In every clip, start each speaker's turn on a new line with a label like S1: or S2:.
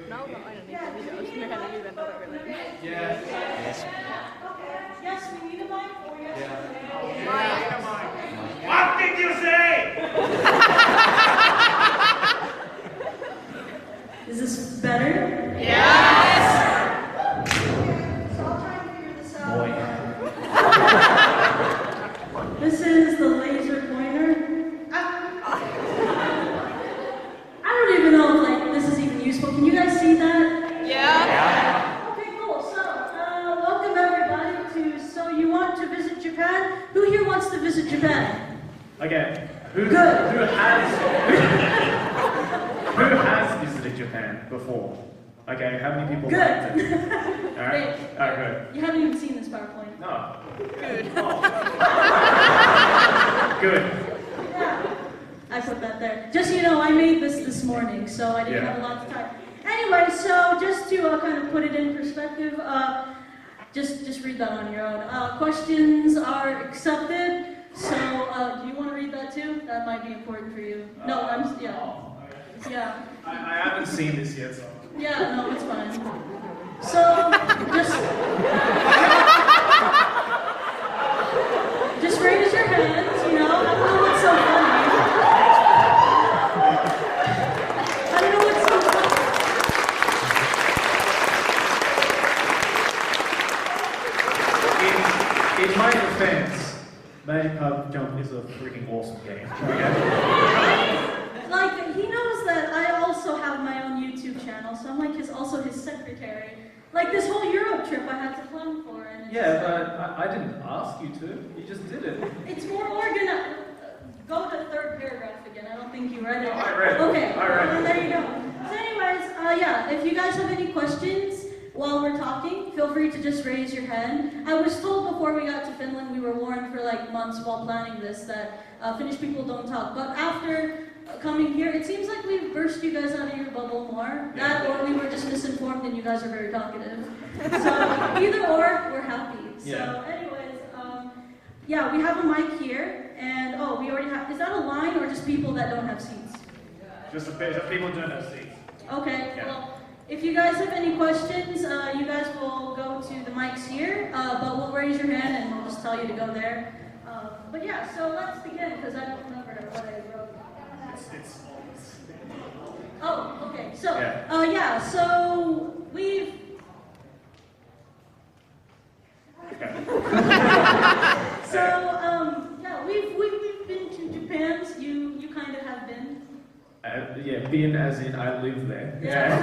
S1: nauraa aina niitä videoita, mehän ne liven torville.
S2: Yes.
S3: Yes, we need a mic for you.
S2: What did you say?
S3: Is this better?
S1: Yes!
S3: So I'll try and figure this out.
S2: Boy.
S3: This is the laser pointer. I don't even know if like this is even useful. Can you guys see that?
S1: Yeah!
S3: Okay, cool. So, welcome everybody to So You Want to Visit Japan? Who here wants to visit Japan?
S2: Okay. Who has visited Japan before? Okay, how many people
S3: Good.
S2: liked it? Alright?
S3: Wait.
S2: Alright, good.
S3: You haven't even seen this PowerPoint.
S2: No.
S1: Good.
S2: Good.
S3: Yeah. I put that there. Just so you know, I made this morning, so I didn't
S2: Yeah.
S3: have a lot to type. Anyway, so just to kind of put it in perspective, just read that on your own. Questions are accepted. So, do you want to read that too? That might be important for you. No, yeah.
S2: I haven't seen this yet, so.
S3: Yeah, no, it's fine. So, just raise your hands, you know. I don't know what's so funny. I don't know what's so funny.
S2: In my defense, Magic Pub Jump is a freaking awesome game. Okay?
S3: Like, he knows that I also have my own YouTube channel, so I'm like also his secretary. Like this whole Europe trip I had to plan for. And it's
S2: Yeah,
S3: just,
S2: but I didn't ask you to. You just did it.
S3: it's more organized. Go to the third paragraph again. I don't think you read it.
S2: No, I read it.
S3: Okay.
S2: I read it.
S3: Well, there you go. So anyways, yeah, if you guys have any questions while we're talking, feel free to just raise your hand. I was told before we got to Finland, we were warned for like months while planning this that Finnish people don't talk. But after coming here, it seems like we've burst you guys out of your bubble more. That or we were just misinformed and you guys are very talkative. So either or, we're happy.
S2: Yeah.
S3: So anyways, yeah, we have a mic here, and we already have, is that a line or just people that don't have seats?
S2: Just people don't have seats.
S3: Okay,
S2: Yeah.
S3: well, if you guys have any questions, you guys will go to the mics here, but we'll raise your hand and we'll just tell you to go there. But yeah, so let's begin, because I don't remember what I wrote. Oh, okay. So,
S2: Yeah.
S3: so we've.
S2: Okay.
S3: So, yeah, we've been to Japan. So you kind of have been.
S2: Yeah, being as in I live there.
S3: Yeah,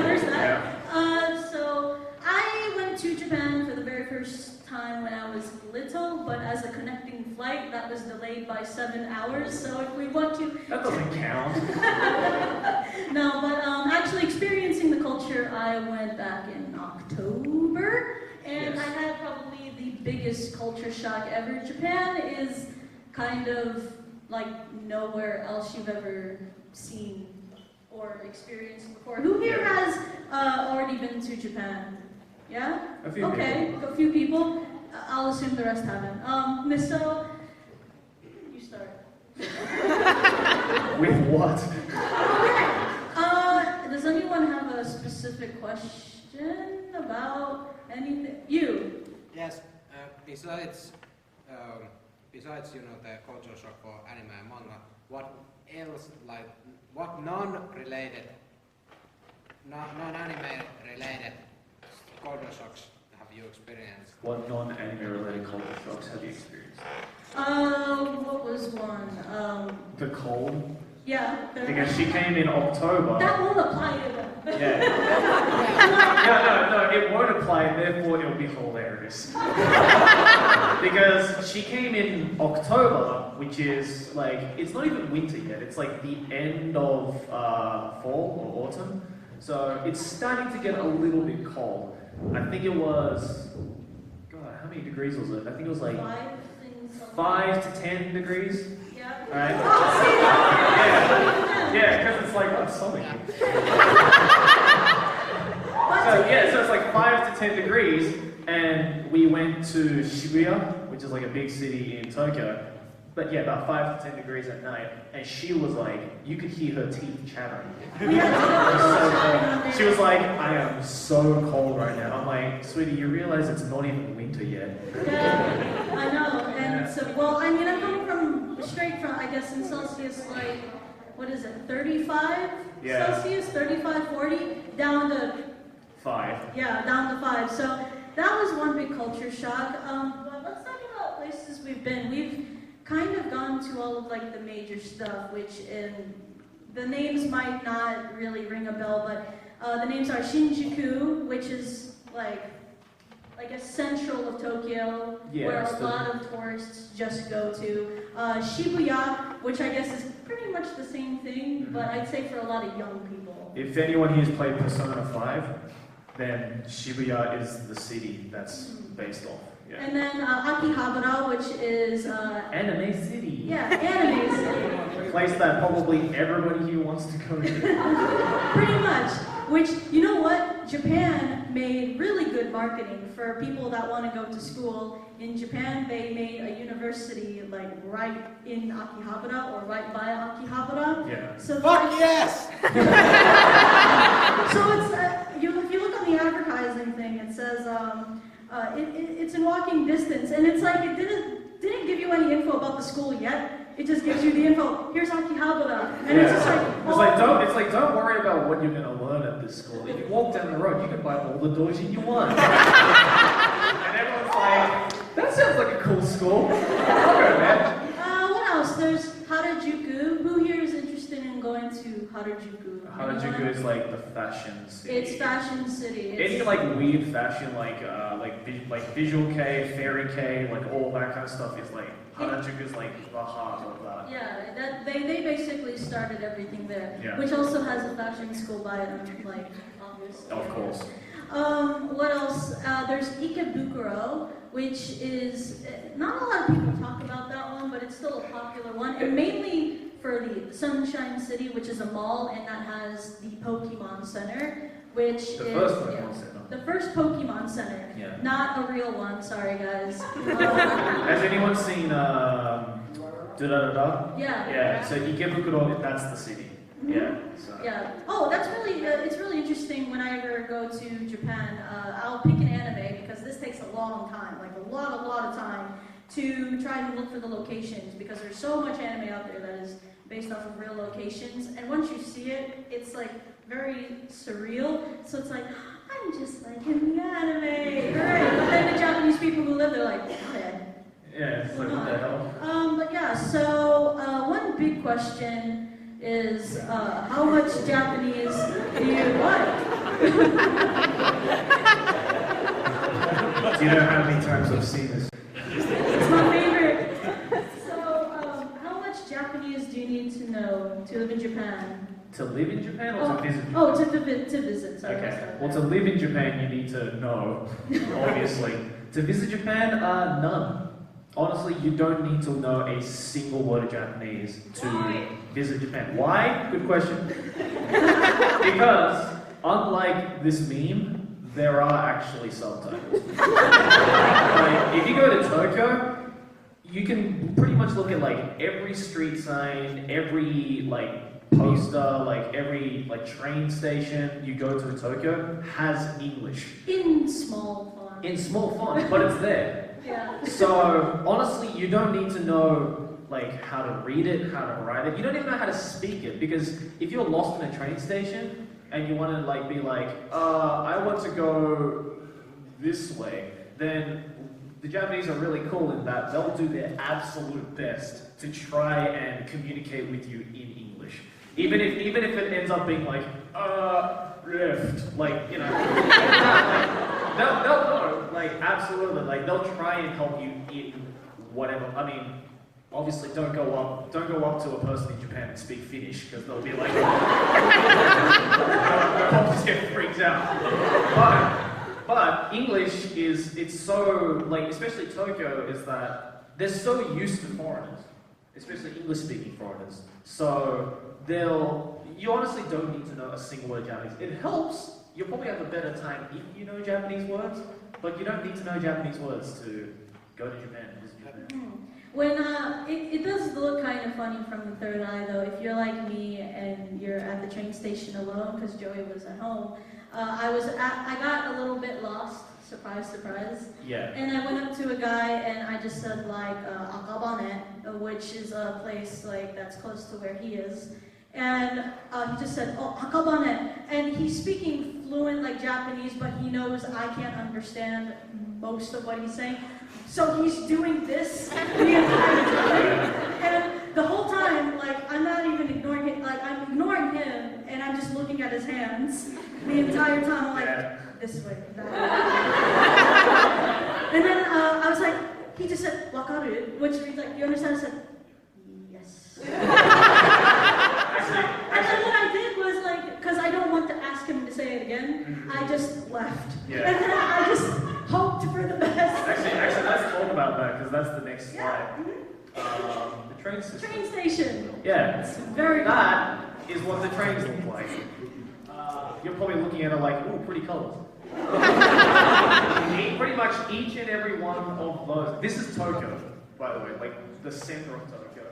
S3: there's that.
S2: Yeah.
S3: So I went to Japan for the very first time when I was little, but as a connecting flight that was delayed by 7 hours. So if we want to.
S2: That doesn't count.
S3: No, but actually experiencing the culture, I went back in October, and
S2: Yes.
S3: I had probably the biggest culture shock ever. Japan is kind of like nowhere else you've ever seen or experienced before. Who here
S2: Yeah.
S3: has already been to Japan? Yeah?
S2: A few
S3: Okay, a few people. I'll assume the rest haven't. Miss So, you start.
S2: With what?
S3: Okay. Does anyone have a specific question about anything? You.
S4: Yes. Besides the culture shock for anime and manga, what else, like what non-anime related culture shocks have you experienced?
S2: What non-anime related culture shocks have you experienced?
S3: What was one?
S2: The cold.
S3: Yeah.
S2: Because she came in October.
S3: That won't apply to them.
S2: Yeah. No, it won't apply, therefore it'll be hilarious. Because she came in October, which is like, it's not even winter yet, it's like the end of fall or autumn. So it's starting to get a little bit cold. I think it was, God, how many degrees was it? I think it was like 5 to 10 degrees.
S3: Yeah.
S2: Right?
S3: Oh, see,
S2: Yeah, because it's like, oh, Sonic. So it's like 5 to 10 degrees, and we went to Shibuya, which is like a big city in Tokyo, but yeah, about 5 to 10 degrees at night, and she was like, you could hear her teeth chattering.
S3: We had
S2: It was so
S3: to
S2: cold. She was like, I am so cold right now. I'm like, sweetie, you realize it's not even winter yet.
S3: Yeah, I know. And so, well, I mean, I'm coming from straight from, I guess, in Celsius, like, what is it, 35 Celsius, 35, 40, down to
S2: 5.
S3: Yeah, down to 5. So that was one big culture shock. But let's talk about places we've been. We've kind of gone to all of like the major stuff, which the names might not really ring a bell, but the names are Shinjuku, which is like I guess central of Tokyo, where a lot of tourists just go to. Shibuya, which I guess is pretty much the same thing, but I'd say for a lot of young people.
S2: If anyone here's played Persona 5, then Shibuya is the city that's based off. Yeah.
S3: And then Akihabara, which is
S2: Anime City.
S3: yeah, anime city.
S2: A place that probably everybody here wants to go to.
S3: Pretty much. Which, you know what? Japan made really good marketing for people that want to go to school. In Japan, they made a university like right in Akihabara or right by Akihabara.
S2: Yeah.
S3: So
S4: Fuck yes!
S3: So it's if you look on the advertising thing, it says it's in walking distance, and it's like it didn't give you any info about the school yet. It just gives you the info. Here's Akihabara, and it's just like
S2: don't worry about what you're gonna learn at this school. If you walk down the road, you can buy all the doji you want. And everyone's like, that sounds like a cool school. I'll go there.
S3: What else? There's Harajuku. Who here is interested in going to Harajuku?
S2: Harajuku
S3: Anyone?
S2: is like the fashion city.
S3: It's fashion city.
S2: Any like weird fashion, like visual K, fairy K, like all that kind of stuff is like Harajuku is like the heart of that.
S3: Yeah, they basically started everything there,
S2: Yeah.
S3: which also has a fashion school by them, like obviously.
S2: Of course.
S3: What else? There's Ikebukuro, which is not a lot of people talk about that one, but it's still a popular one, and mainly for the Sunshine City, which is a mall, and that has the Pokemon Center, which
S2: The
S3: is
S2: first Pokemon Center.
S3: the first Pokemon Center.
S2: Yeah.
S3: Not a real one, sorry guys.
S2: Has anyone seen Da-da-da-da?
S3: Yeah.
S2: Yeah, so Ikebukuro, that's the city. Yeah. So.
S3: Yeah. Oh, that's really, it's really interesting when I ever go to Japan. I'll pick an anime because this takes a long time, like a lot of time to try and look for the locations because there's so much anime out there that is based off of real locations. And once you see it, it's like very surreal. So it's like, I'm just like in the anime. Right. But then the Japanese people who live there are like, what?
S2: Yeah, it's like, what the hell?
S3: But yeah, so one big question is how much Japanese do you like?
S2: Do you know how many times I've seen this?
S3: It's my favorite. So how much Japanese do you need to know to live in Japan?
S2: To live in Japan or to visit Japan?
S3: Oh, to visit. Sorry,
S2: Okay. Well, to live in Japan, you need to know, obviously. To visit Japan, none. Honestly, you don't need to know a single word of Japanese to visit Japan. Why? Good question. Because, unlike this meme, there are actually subtitles. Like, if you go to Tokyo, you can pretty much look at like every street sign, every like poster, like every like train station you go to Tokyo has English.
S3: In small font.
S2: In small font, but it's there.
S3: Yeah.
S2: So honestly, you don't need to know like how to read it, how to write it. You don't even know how to speak it because if you're lost in a train station and you want to like be like, I want to go this way, then the Japanese are really cool in that they'll do their absolute best to try and communicate with you in English. Even if it ends up being like, rift, like, you know, like, they'll know, like, absolutely, like, they'll try and help you in whatever. I mean, obviously, don't go up to a person in Japan and speak Finnish because they'll be like, they'll just get freaked out. But English it's so, like, especially Tokyo, is that they're so used to foreigners, especially English-speaking foreigners. So you honestly don't need to know a single word of Japanese. It helps. You'll probably have a better time if you know Japanese words, but you don't need to know Japanese words to go to Japan and visit Japan.
S3: When it does look kind of funny from the third eye though. If you're like me and you're at the train station alone, because Joey was at home, I got a little bit lost. Surprise, surprise.
S2: Yeah.
S3: And I went up to a guy and I just said like Akabane, which is a place like that's close to where he is. And he just said, oh, Akabane. And he's speaking fluent like Japanese, but he knows I can't understand most of what he's saying. So he's doing this the entire time. And the whole time, like, I'm not even ignoring it, like, I'm ignoring him, and I'm just looking at his hands the entire time. I'm like, this way, that way. And then I was like, he just said, wakaru, which means, like, you understand? I said, yes. And then what I did was, like, because I don't want to ask him to say it again, I just left.
S2: Yeah.
S3: And then I just hoped for the best.
S2: Actually, let's talk about that, because that's the next slide.
S3: Yeah.
S2: The train system.
S3: Train station.
S2: Yeah.
S3: It's very
S2: That is what the trains look like. You're probably looking at it like, ooh, pretty colors. Pretty much each and every one of those. This is Tokyo, by the way, like the center of Tokyo.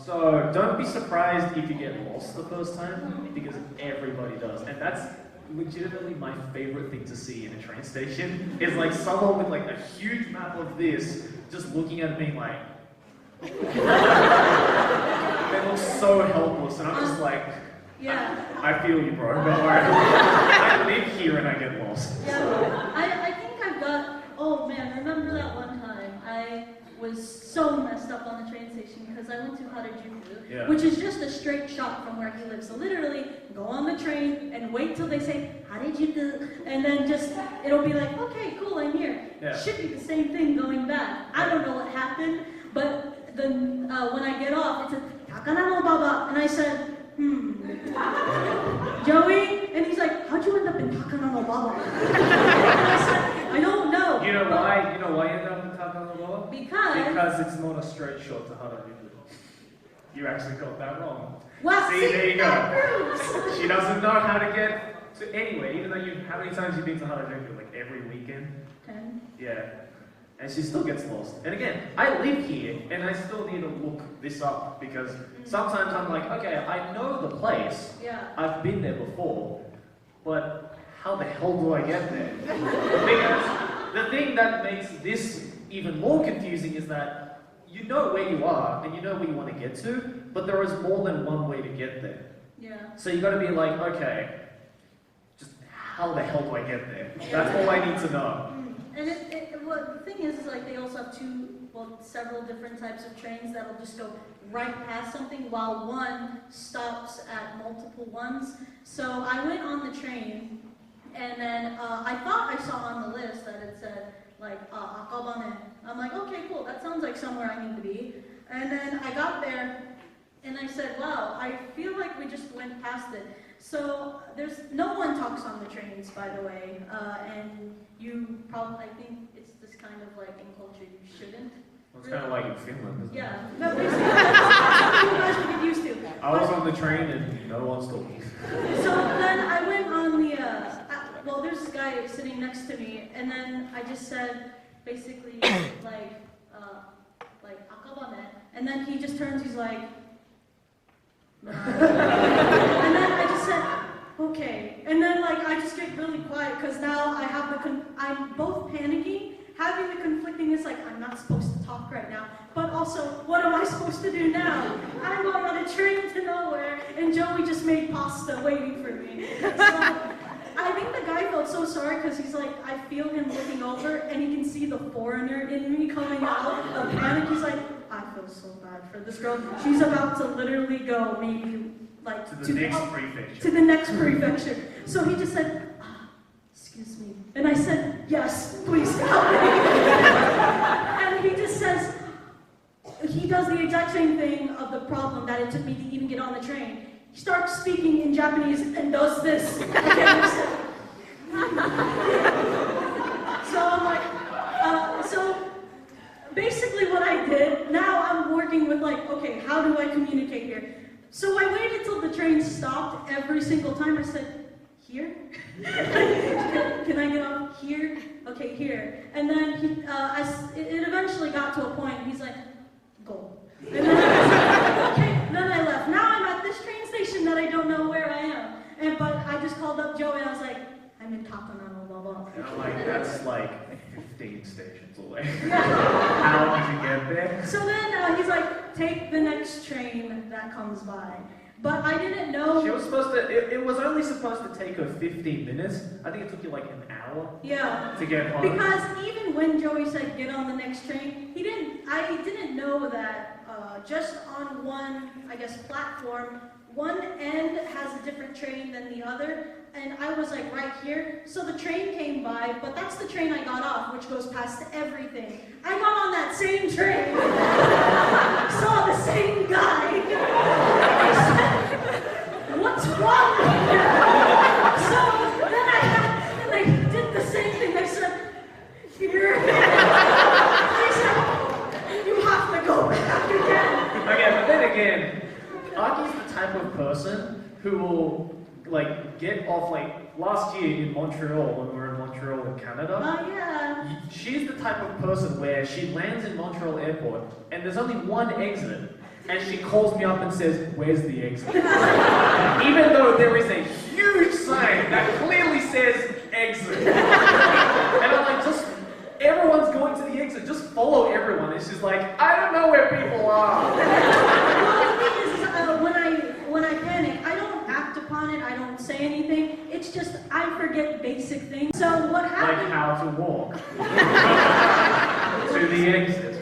S2: So don't be surprised if you get lost the first time, because everybody does. And that's legitimately my favorite thing to see in a train station, is like someone with like a huge map of this just looking at me like, they look so helpless, and I'm just like,
S3: Yeah.
S2: I feel you, bro. Don't worry. I live here and I get lost.
S3: Yeah. I think I've got, oh man, remember that one time I was so messed up on the train station because I went to Harajuku, which is just a straight shot from where he lives. So literally, go on the train and wait till they say Harajuku, and then just, it'll be like, okay, cool, I'm here.
S2: Yeah.
S3: Should be the same thing going back. I don't know what happened, but then when I get off, it's a Takana no Baba, and I said, Joey? And he's like, how'd you end up in Takana no Baba? And I said, I don't know.
S2: You know why? You know why you ended up in Takana no Baba?
S3: Because
S2: it's not a straight shot to Harajuku. You actually got that wrong.
S3: Well,
S2: See, there you
S3: that
S2: go.
S3: proves.
S2: She doesn't know how to get to anywhere, even though how many times you've been to Harajuku? Like every weekend?
S3: 10.
S2: Yeah. And she still gets lost. And again, I live here, and I still need to look this up, because sometimes I'm like, okay, I know the place.
S3: Yeah.
S2: I've been there before, but how the hell do I get there? The thing that makes this even more confusing is that you know where you are, and you know where you want to get to, but there is more than one way to get there.
S3: Yeah.
S2: So you got to be like, okay, just how the hell do I get there? That's all I need to know.
S3: And the thing is like they also have several different types of trains that'll just go right past something while one stops at multiple ones. So I went on the train, and then I thought I saw on the list that it said like Akabane. I'm like, okay, cool, that sounds like somewhere I need to be. And then I got there, and I said, wow, I feel like we just went past it. So no one talks on the trains, by the way, and you probably, I think it's this kind of like in culture you shouldn't.
S2: Well, it's kind of like in Finland, isn't it?
S3: Yeah, but basically that's what you guys would get used to.
S2: I was on the train and no one's talking.
S3: So then I went on the, there's this guy sitting next to me, and then I just said, basically, like Akabane, and then he just turns, he's like, and then I just said, okay. And then like I just get really quiet because now I have I'm both panicking, having the conflicting, like I'm not supposed to talk right now, but also what am I supposed to do now? I'm going on a train to nowhere, and Joey just made pasta waiting for me. So I think the guy felt so sorry because he's like, I feel him looking over and he can see the foreigner in me coming out of panic. He's like, I feel so bad for this girl. She's about to literally go maybe like
S2: to the next prefecture.
S3: To the next prefecture. So he just said, excuse me. And I said, yes, please help me. And he just says, he does the exact same thing of the problem that it took me to even get on the train. He starts speaking in Japanese and does this. So I'm like, so basically what I did, now I'm working with like, okay, how do I communicate here? So I waited till the train stopped every single time. I said, here? Can I get off here? Okay, here. And then it eventually got to a point, he's like, go. And then I was like, okay, then I left. Now I'm at this train station that I don't know where I am. But I just called up Joey and I was like, I'm in Takanano, blah, blah.
S2: And I'm like, that's like 15 stations away.
S3: Yeah.
S2: How did you get there?
S3: So then he's like, take the next train that comes by. But I didn't know.
S2: She was supposed to, it was only supposed to take her 15 minutes. I think it took you like an hour
S3: Yeah.
S2: to get home.
S3: Because even when Joey said get on the next train, I didn't know that just on one, I guess, platform, one end has a different train than the other, and I was like right here, so the train came by, but that's the train I got off, which goes past everything. I got on that same train, saw the same guy. I said, what's wrong with you? So then I did the same thing. I said, here. He said, you have to go back again.
S2: Okay, but then again, Aki's the type of person who will like get off like last year in Montreal when we were in Montreal in Canada.
S3: Oh yeah.
S2: She's the type of person where she lands in Montreal airport and there's only one exit and she calls me up and says, where's the exit? Even though there is a huge sign that clearly says exit. And I'm like, just everyone's going to the exit, just follow everyone. And she's like, I don't know where people are.
S3: Well, the thing is, when I panic, I don't act upon it, I don't say anything. It's just, I forget basic things. So what happened?
S2: Like how to walk to the exit.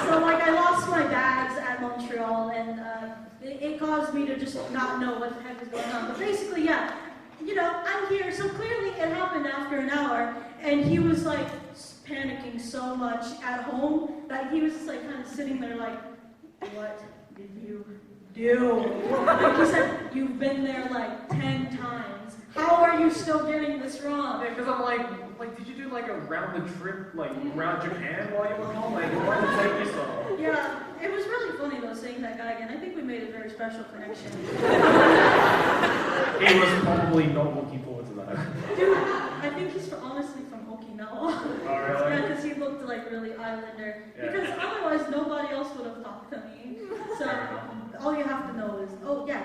S3: So like I lost my bags at Montreal and it caused me to just not know what the heck was going on. But basically, yeah, you know, I'm here. So clearly it happened after an hour and he was like panicking so much at home that he was just like kind of sitting there like, what did you do? Like he said, you've been there like 10 times. How are you still getting this wrong?
S2: Yeah, because I'm like, did you do like a round the trip, like around Japan while you were home? Like, why did it take you so long?
S3: Yeah, it was really funny though seeing that guy again. I think we made a very special connection.
S2: He was probably not looking forward to that.
S3: Dude, I think he's honestly from Okinawa.
S2: Oh, really?
S3: Yeah, because he looked like really islander.
S2: Yeah.
S3: Because otherwise nobody else would have talked to me. So all you have to know is, oh yeah.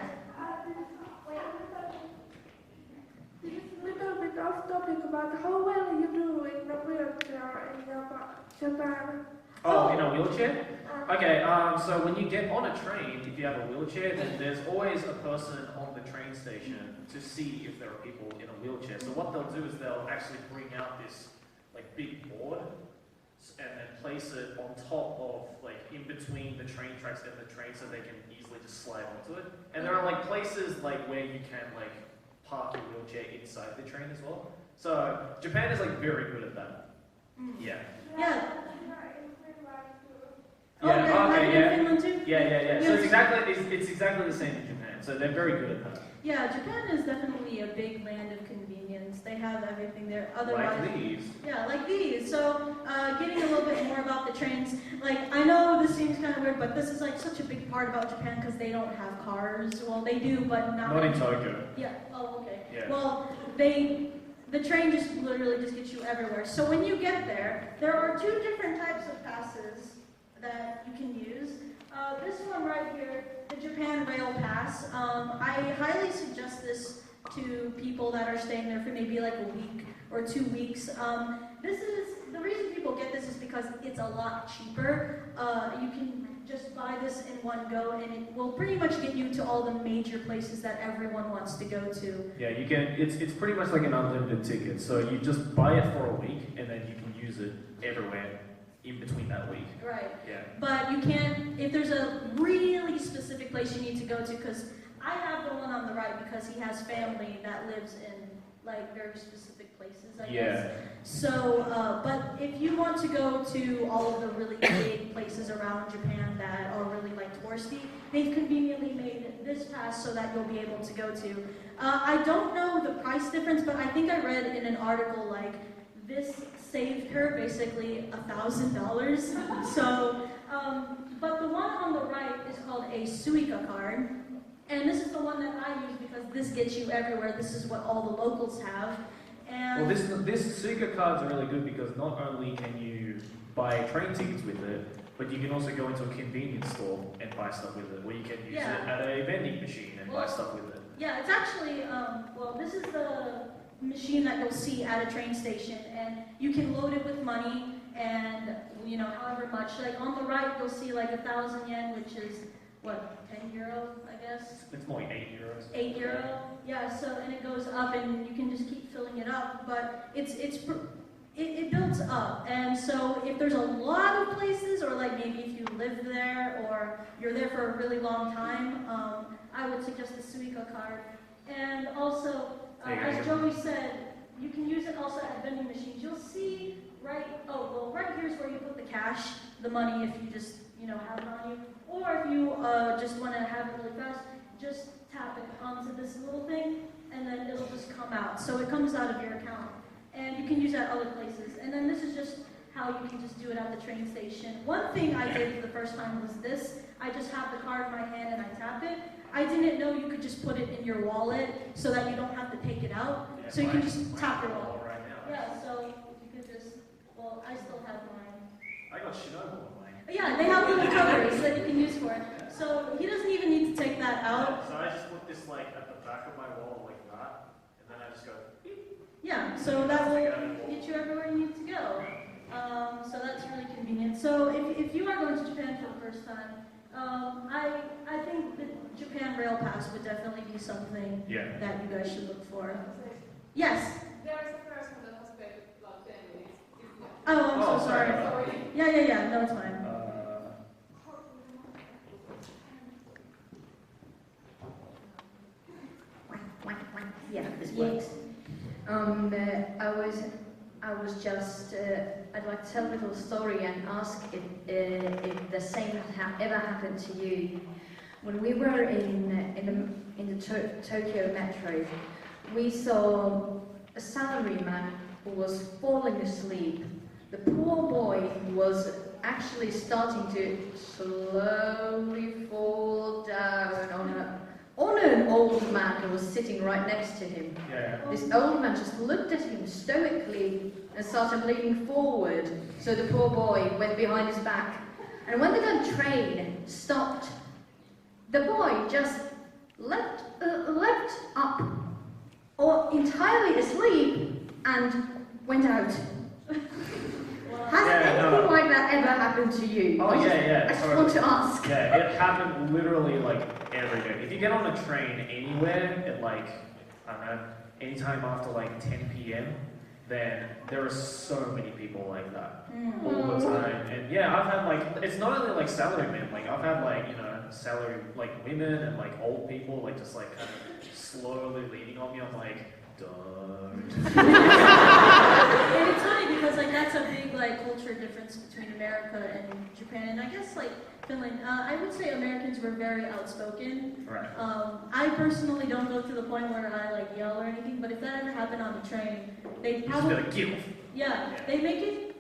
S5: Little bit off topic about how well you do in the wheelchair in Japan.
S2: Oh, in a wheelchair? Okay, so when you get on a train, if you have a wheelchair, then there's always a person on the train station to see if there are people in a wheelchair. So what they'll do is they'll actually bring out this like big board and then place it on top of like in between the train tracks and the train so they can easily just slide onto it. And there are like places like where you can like park your wheelchair inside the train as well. So Japan is like very good at that. Yeah.
S3: Yeah. Oh,
S2: Yeah,
S3: they're
S2: okay,
S3: in
S2: yeah.
S3: Finland too?
S2: Yeah. So
S3: Yes.
S2: it's exactly the same in Japan. So they're very good at that.
S3: Yeah, Japan is definitely a big land of convenience. They have everything there. Otherwise,
S2: Like these.
S3: yeah, like these. So, getting a little bit more about the trains. Like, I know this seems kind of weird, but this is like such a big part about Japan because they don't have cars. Well, they do, but not.
S2: Not in Tokyo.
S3: Yeah. Oh, okay.
S2: Yeah.
S3: Well, the train just literally just gets you everywhere. So when you get there are two different types of passes that you can use. This one right here, the Japan Rail Pass. I highly suggest this to people that are staying there for maybe like a week or 2 weeks. The reason people get this is because it's a lot cheaper. You can just buy this in one go and it will pretty much get you to all the major places that everyone wants to go to.
S2: Yeah, you can. It's pretty much like an unlimited ticket. So you just buy it for a week and then you can use it everywhere in between that week.
S3: Right.
S2: Yeah.
S3: But you can't, if there's a really specific place you need to go to, because I have the one on the right because he has family that lives in like very specific places, I guess. So, but if you want to go to all of the really big places around Japan that are really like touristy, they've conveniently made this pass so that you'll be able to go to. I don't know the price difference, but I think I read in an article like this saved her basically $1,000. So, but the one on the right is called a Suica card. And this is the one that I use because this gets you everywhere. This is what all the locals have. And
S2: this Suica cards are really good because not only can you buy train tickets with it, but you can also go into a convenience store and buy stuff with it, or you can use it at a vending machine and buy stuff with it.
S3: Yeah, it's actually, well, this is the machine that you'll see at a train station, and you can load it with money, and, you know, however much. Like, on the right, you'll see, like, 1,000 yen, which is, what, 10 euro, I guess?
S2: It's more like €8.
S3: 8 euro? Yeah, so, and it goes up, and you can just keep filling it up, but it builds up, and so if there's a lot of places, or like maybe if you live there, or you're there for a really long time, I would suggest the Suica card. And also, as Joey said, you can use it also at vending machines. You'll see right here's where you put the cash, the money, if you just, you know, have it on you, or if you just want to have it really fast, just tap it onto this little thing, and then it'll just come out. So it comes out of your account. And you can use that other places. And then this is just how you can just do it at the train station. One thing I did for the first time was this. I just have the card in my hand and I tap it. I didn't know you could just put it in your wallet so that you don't have to take it out.
S2: Yeah,
S3: so you can just tap your wallet.
S2: Right now.
S3: Yeah, so you could just, well, I still have mine.
S2: I got Shinobu on mine.
S3: Yeah, they have little covers that you can use for it. So he doesn't even need to take that out.
S2: So I just put this like at the back of my wall like that, and then I just go beep.
S3: Yeah, so that will get you everywhere you need to go. So that's really convenient. So if you are going to Japan for the first time, I think the Japan Rail Pass would definitely be something that you guys should look for. Yes?
S1: There is a person that has paid like 10 minutes.
S3: Oh, I'm so sorry. Yeah, no, it's fine.
S6: Yeah, this works. I was just, I'd like to tell a little story and ask if the same had ever happened to you. When we were in the Tokyo metro, we saw a salaryman who was falling asleep. The poor boy was actually starting to slowly fall down on an old man who was sitting right next to him.
S2: Yeah.
S6: This old man just looked at him stoically and started leaning forward, so the poor boy went behind his back. And when the damn train stopped, the boy just leapt up, or entirely asleep, and went out. Has anything like that ever happened to you?
S2: Oh, yeah.
S6: I just want to ask.
S2: Yeah, it happened literally like every day. If you get on a train anywhere at like, I don't know, anytime after like 10 p.m., then there are so many people like that all the time. And yeah, I've had like, it's not only like salarymen, like I've had like, you know, salary, like women and like old people, like just like kind of slowly leaning on me. I'm like, don't.
S3: And it's funny because like that's a big like culture difference between America and Japan, and I guess like Finland. I would say Americans were very outspoken.
S2: Right.
S3: I personally don't go to the point where I like yell or anything, but if that ever happened on the train, they probably
S2: just be like,
S3: yeah,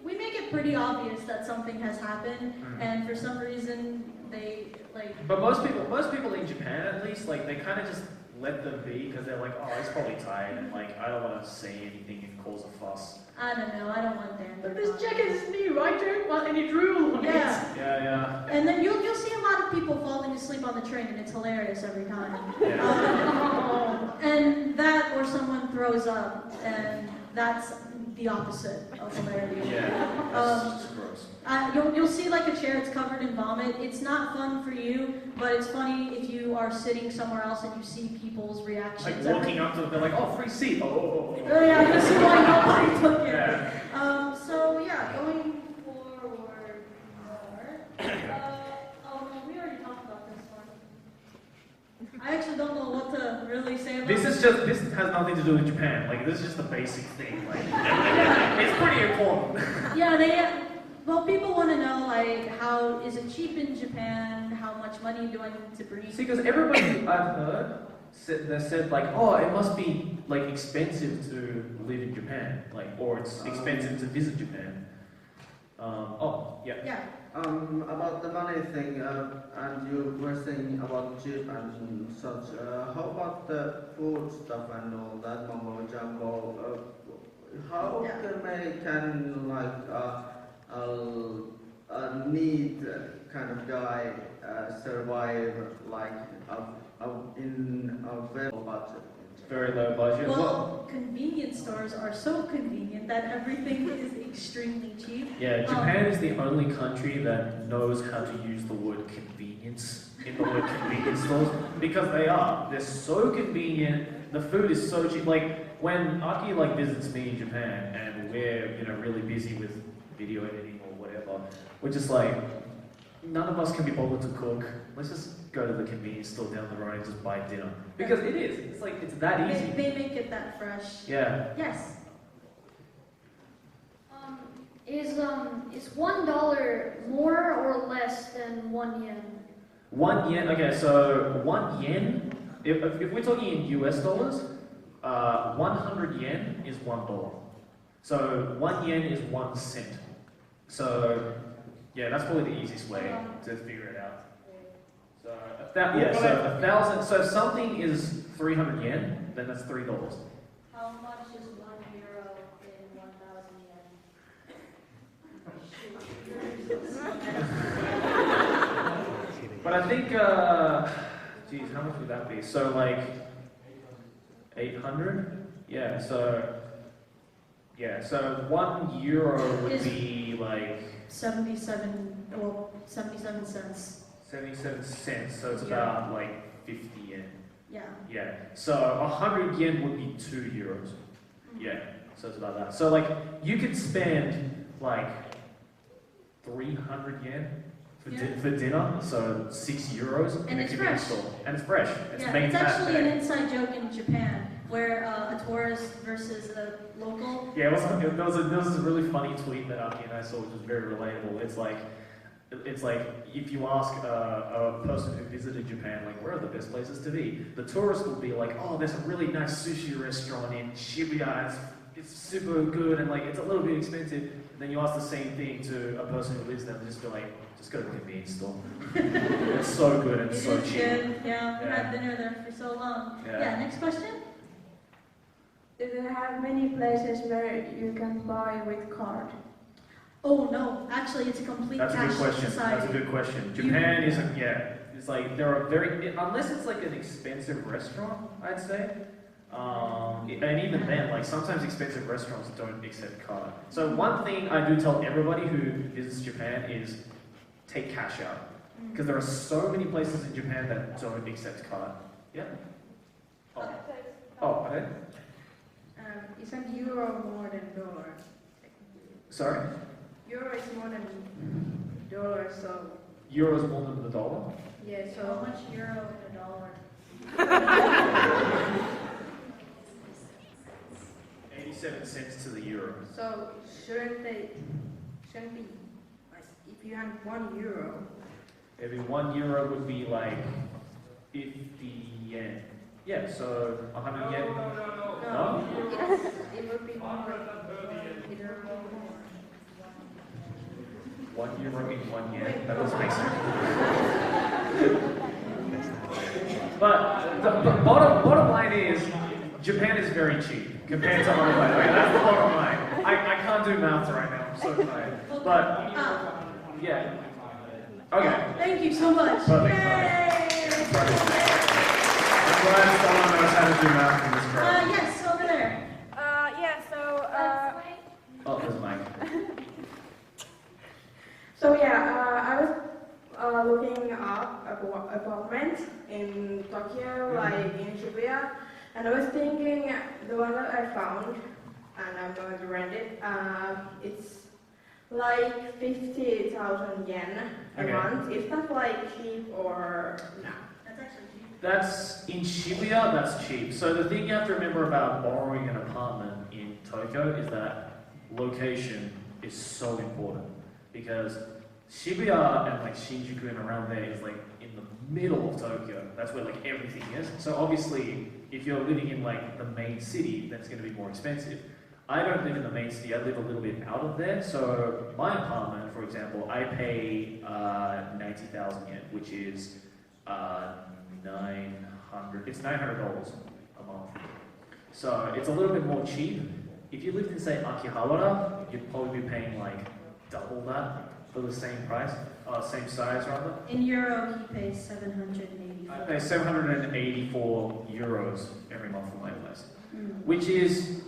S3: we make it pretty obvious that something has happened, and for some reason they like.
S2: But most people in Japan at least, like they kind of just let them be because they're like, oh, he's probably tired, and like I don't want to say anything and cause a fuss.
S3: I don't know. I don't want them.
S6: But this jacket is new. I don't want any drool on it.
S2: Yeah.
S3: And then you'll see a lot of people falling asleep on the train, and it's hilarious every time.
S2: Yeah.
S3: And that, or someone throws up, and that's the opposite of hilarious.
S2: Yeah. That's just gross.
S3: You'll see like a chair that's covered in vomit. It's not fun for you, but it's funny if you are sitting somewhere else and you see people's reactions.
S2: Like walking up to them, they're like, oh, free seat. Oh.
S3: Oh yeah, you see why nobody took it.
S2: Yeah.
S3: So yeah, going forward more. We already talked about this one. I actually don't know what to really say about
S2: This has nothing to do with Japan. Like this is just a basic thing. Like it's pretty important.
S3: Yeah, well, people want to know, like, how is it cheap in Japan? How much money do I need to bring?
S2: See, because everybody I've heard said like, oh, it must be like expensive to live in Japan, like, or it's expensive to visit Japan.
S3: Yeah.
S7: About the money thing, and you were saying about cheap and such. How about the food stuff and all that mumbo jumbo? How can like a neat kind of guy survive like in a very low budget?
S2: Very low budget.
S3: Well, convenience stores are so convenient that everything is extremely cheap.
S2: Yeah, Japan is the only country that knows how to use the word convenience in the word convenience stores, because they're so convenient. The food is so cheap. Like when Aki like visits me in Japan and we're really busy with video editing or whatever, we're just like, none of us can be bothered to cook. Let's just go to the convenience store down the road and just buy dinner. Because it is. It's like, it's that easy.
S3: They make it that fresh.
S2: Yeah.
S3: Yes.
S8: Is $1 more or less than 1 yen?
S2: 1 yen, okay, so 1 yen, if we're talking in US dollars, 100 yen is $1. So 1 yen is 1 cent. So, yeah, that's probably the easiest way to figure it out. So, so 1,000, so if something is 300 yen, then that's $3.
S3: How much is €1 in 1,000 yen?
S2: But I think, geez, how much would that be? So like 800? Yeah, so 1 euro would be like
S3: 77 cents.
S2: 77 cents, so it's about like 50 yen.
S3: Yeah.
S2: Yeah, so 100 yen would be 2 euros. Yeah, so it's about that. So like, you could spend like 300 yen for dinner, so 6 euros in a convenience store. And it's fresh. It's made
S3: it's
S2: that
S3: actually
S2: day.
S3: an inside joke in Japan, where a tourist versus a local.
S2: Yeah, there was a really funny tweet that Aki and I saw, which was very relatable. It's like if you ask a person who visited Japan, like, where are the best places to be? The tourist will be like, oh, there's a really nice sushi restaurant in Shibuya. It's super good and like it's a little bit expensive. And then you ask the same thing to a person who lives there, and just be like, just go to the convenience store. It's so good and so cheap.
S3: Good. Yeah, we had dinner there for so long. Yeah. Next question.
S5: Do they have many places where you can buy with card?
S3: Oh no, actually it's a complete
S2: That's a
S3: cash
S2: good question.
S3: society.
S2: That's a good question. Japan isn't, it's like, there are unless it's like an expensive restaurant, I'd say. And even then, like sometimes expensive restaurants don't accept card. So one thing I do tell everybody who visits Japan is take cash out. Because there are so many places in Japan that don't accept card. Yeah? Oh, okay.
S9: Isn't euro more than dollar?
S2: Sorry?
S9: Euro is more than dollar, so...
S2: Euro is more than the dollar?
S9: Yeah, so...
S3: How much euro in a dollar?
S2: 87 cents to the euro.
S9: So shouldn't be like if you have €1,
S2: Maybe 1 euro would be like 50 yen. Yeah, so 100 yen. No?
S9: It would be more.
S2: 1 euro in 1 yen. That doesn't make sense. But the bottom line is, Japan is very cheap compared to other places. Okay, that's the bottom line. I can't do maths right now. I'm so tired. But yeah. Okay.
S3: Thank you so much.
S2: Perfect.
S3: Yay!
S2: I'm glad someone knows how to do math in this crowd.
S3: Yes, over there.
S2: Oh, there's Mike.
S5: So I was looking up apartments in Tokyo, like in Shibuya, and I was thinking the one that I found, and I'm going to rent it. It's like 50,000 yen a month. Is that like cheap or no?
S3: That's actually cheap.
S2: That's in Shibuya. That's cheap. So the thing you have to remember about borrowing an apartment in Tokyo is that location is so important, because Shibuya and like Shinjuku and around there is like in the middle of Tokyo. That's where like everything is. So obviously, if you're living in like the main city, then it's going to be more expensive. I don't live in the main city. I live a little bit out of there. So my apartment, for example, I pay 90,000 yen, which is 900. It's $900 a month. So it's a little bit more cheap. If you lived in, say, Akihabara, you'd probably be paying like double that for the same price, same size rather.
S3: In euro, he pays 780.
S2: I pay 784 euros every month for my place, which is,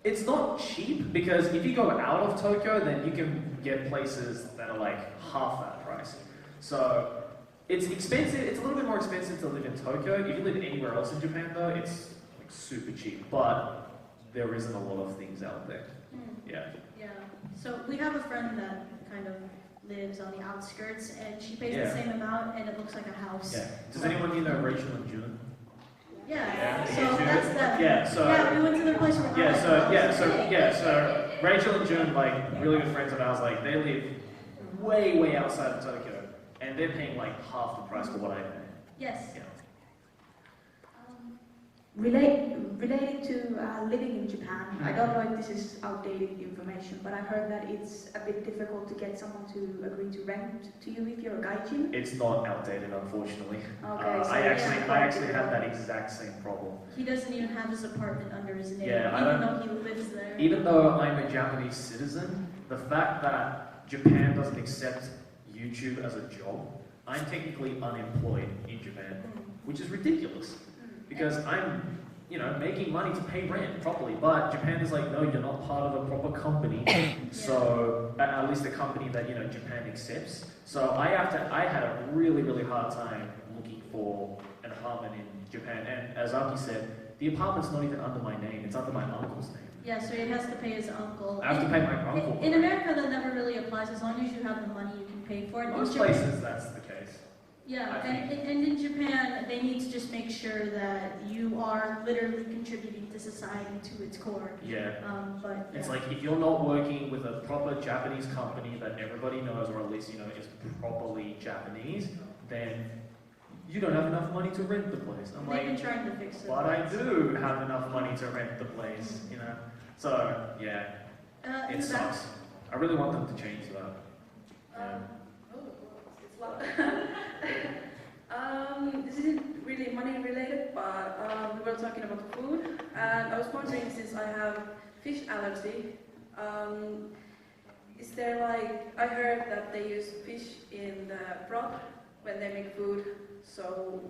S2: it's not cheap because if you go out of Tokyo, then you can get places that are like half that price. So it's expensive. It's a little bit more expensive to live in Tokyo. If you live anywhere else in Japan, though, it's like super cheap. But there isn't a lot of things out there. Yeah.
S3: Yeah. So we have a friend that kind of lives on the outskirts, and she pays
S2: Yeah.
S3: the same amount, and it looks like a house.
S2: Yeah. Does anyone here know Rachel and June?
S3: Yeah. So
S2: June?
S3: that's them.
S2: Yeah. So.
S3: Yeah, we went to their place. We're
S2: So Rachel and June, like really good friends of ours, like they live way outside of Tokyo, and they're paying like half the price for what I pay.
S3: Yes.
S2: Yeah.
S9: Related to living in Japan, I don't know if this is outdated information, but I heard that it's a bit difficult to get someone to agree to rent to you if you're a gaijin.
S2: It's not outdated, unfortunately.
S9: Okay, so
S2: I
S9: yeah.
S2: actually had that exact same problem.
S3: He doesn't even have his apartment under his name,
S2: Yeah, I
S3: even
S2: don't-
S3: though he lives there.
S2: Even though I'm a Japanese citizen, the fact that Japan doesn't accept YouTube as a job, I'm technically unemployed in Japan, which is ridiculous. Because I'm, making money to pay rent properly, but Japan is like, no, you're not part of a proper company. So, at least a company that, Japan accepts. So I had a really hard time looking for an apartment in Japan. And as Aki said, the apartment's not even under my name, it's under my uncle's name.
S3: Yeah, so he has to pay his uncle.
S2: I have to pay my uncle.
S3: In America, that never really applies. As long as you have the money, you can pay for it. In
S2: Most
S3: Japan-
S2: places that's the case.
S3: Yeah,
S2: I
S3: and in Japan, they need to just make sure that you are literally contributing to society to its core.
S2: Yeah.
S3: But
S2: It's
S3: yeah.
S2: like if you're not working with a proper Japanese company that everybody knows, or at least is properly Japanese, then you don't have enough money to rent the place. I'm
S3: They've been
S2: like,
S3: trying to fix it.
S2: but I do have enough money to rent the place, So yeah,
S3: In
S2: it
S3: the back.
S2: sucks. I really want them to change that. Yeah.
S10: It's loud. This isn't really money related, but we were talking about food, and I was wondering, since I have fish allergy, is there I heard that they use fish in the broth when they make food, so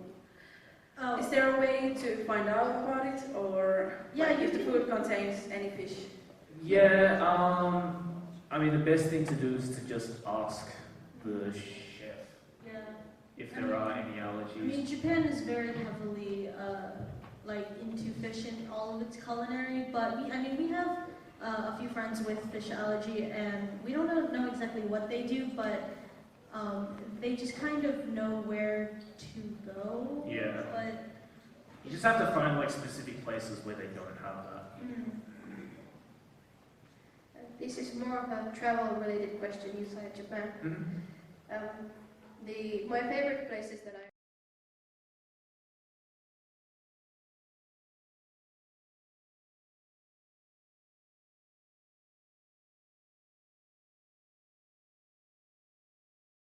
S10: is there a way to find out about it, or if the food contains any fish?
S2: Yeah, I mean, the best thing to do is to just ask the chef if there are any allergies.
S3: I mean, Japan is very heavily into fish in all of its culinary, but we have a few friends with fish allergy, and we don't know exactly what they do, but they just kind of know where to go.
S2: Yeah.
S3: But
S2: You just have to find specific places where they don't have that.
S8: This is more of a travel-related question inside Japan.
S2: Mm-hmm.
S8: My favorite places that I